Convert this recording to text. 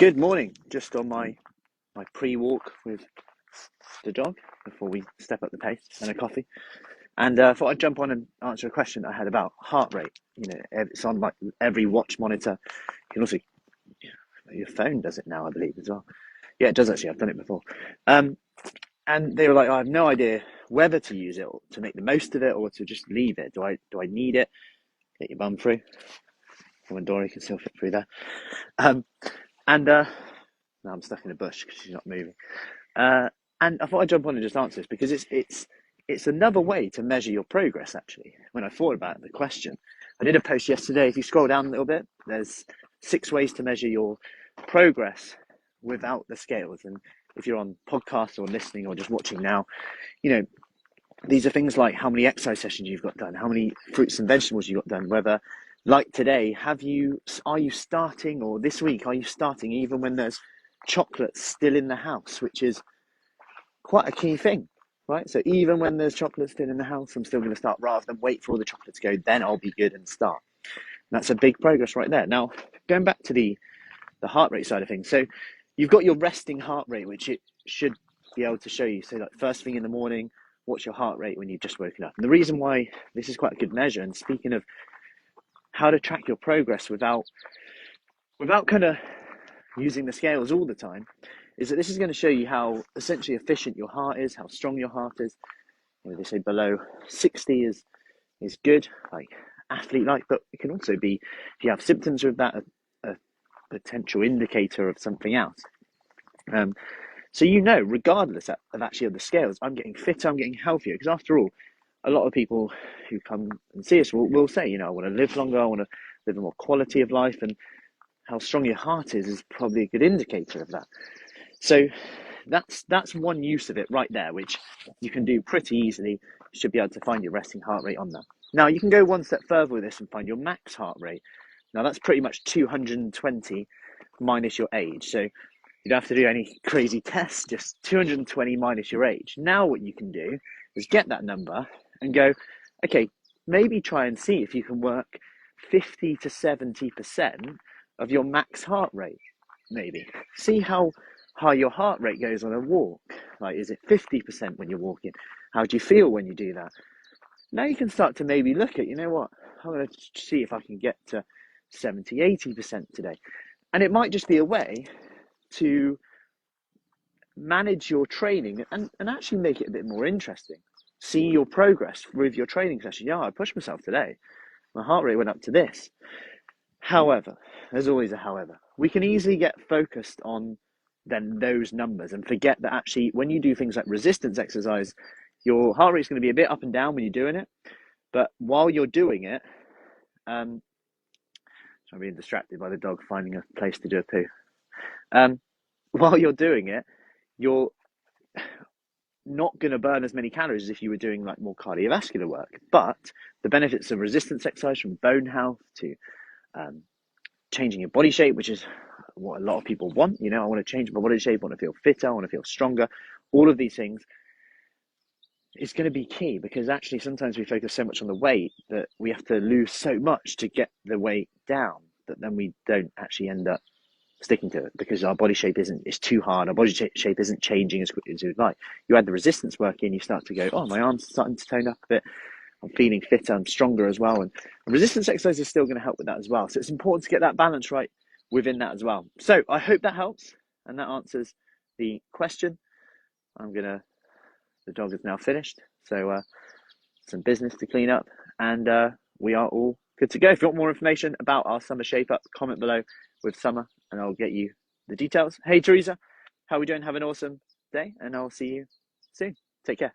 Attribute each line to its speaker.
Speaker 1: Good morning. Just on my pre-walk with the dog before we step up the pace and a coffee. And thought I'd jump on and answer a question I had about heart rate. It's on like every watch monitor. You can also, your phone does it now, I believe, as well. Yeah, it does actually. I've done it before. And they were like, I have no idea whether to use it or to make the most of it or to just leave it. Do I need it? Get your bum through. Come on, Dory can still fit through there. Now I'm stuck in a bush because she's not moving. And I thought I'd jump on and just answer this because it's another way to measure your progress. Actually, when I thought about the question, I did a post yesterday. If you scroll down a little bit, there's 6 ways to measure your progress without the scales. And if you're on podcasts or listening or just watching now, these are things like how many exercise sessions you've got done, how many fruits and vegetables you got done, whether, like today, are you starting, or this week, are you starting even when there's chocolate still in the house, which is quite a key thing, right? So even when there's chocolate still in the house, I'm still going to start rather than wait for all the chocolate to go, then I'll be good and start. And that's a big progress right there. Now, going back to the heart rate side of things. So you've got your resting heart rate, which it should be able to show you. So like first thing in the morning, what's your heart rate when you've just woken up? And the reason why this is quite a good measure, and speaking of how to track your progress without kind of using the scales all the time, is that this is going to show you how essentially efficient your heart is, how strong your heart is. They say below 60 is good, like athlete-like, but it can also be, if you have symptoms of that, a potential indicator of something else. So regardless of actually of the scales, I'm getting fitter, I'm getting healthier, because after all, a lot of people who come and see us will say, I want to live longer, I want to live a more quality of life, and how strong your heart is probably a good indicator of that. So that's one use of it right there, which you can do pretty easily. You should be able to find your resting heart rate on that. Now, you can go one step further with this and find your max heart rate. Now, that's pretty much 220 minus your age. So you don't have to do any crazy tests, just 220 minus your age. Now what you can do is get that number and go, okay, maybe try and see if you can work 50 to 70% of your max heart rate, maybe. See how high your heart rate goes on a walk. Like, is it 50% when you're walking? How do you feel when you do that? Now you can start to maybe look at, I'm going to see if I can get to 70, 80% today. And it might just be a way to manage your training and actually make it a bit more interesting. See your progress with your training session. Yeah, I pushed myself today. My heart rate went up to this. However, there's always a however. We can easily get focused on then those numbers and forget that actually when you do things like resistance exercise, your heart rate is going to be a bit up and down when you're doing it. But while you're doing it, I'm being distracted by the dog finding a place to do a poo. While you're doing it, you're not going to burn as many calories as if you were doing like more cardiovascular work. But the benefits of resistance exercise, from bone health to changing your body shape, which is what a lot of people want. I want to change my body shape, I want to feel fitter, I want to feel stronger. All of these things is going to be key, because actually sometimes we focus so much on the weight that we have to lose so much to get the weight down that then we don't actually end up sticking to it, because our body shape is too hard. Our body shape isn't changing as quickly as we'd like. You add the resistance work in, you start to go, oh, my arms are starting to tone up a bit. I'm feeling fitter, I'm stronger as well. And resistance exercise is still going to help with that as well. So it's important to get that balance right within that as well. So I hope that helps and that answers the question. The dog is now finished. So some business to clean up, and we are all good to go. If you want more information about our summer shape up, comment below with summer and I'll get you the details. Hey, Teresa, how are we doing? Have an awesome day, and I'll see you soon. Take care.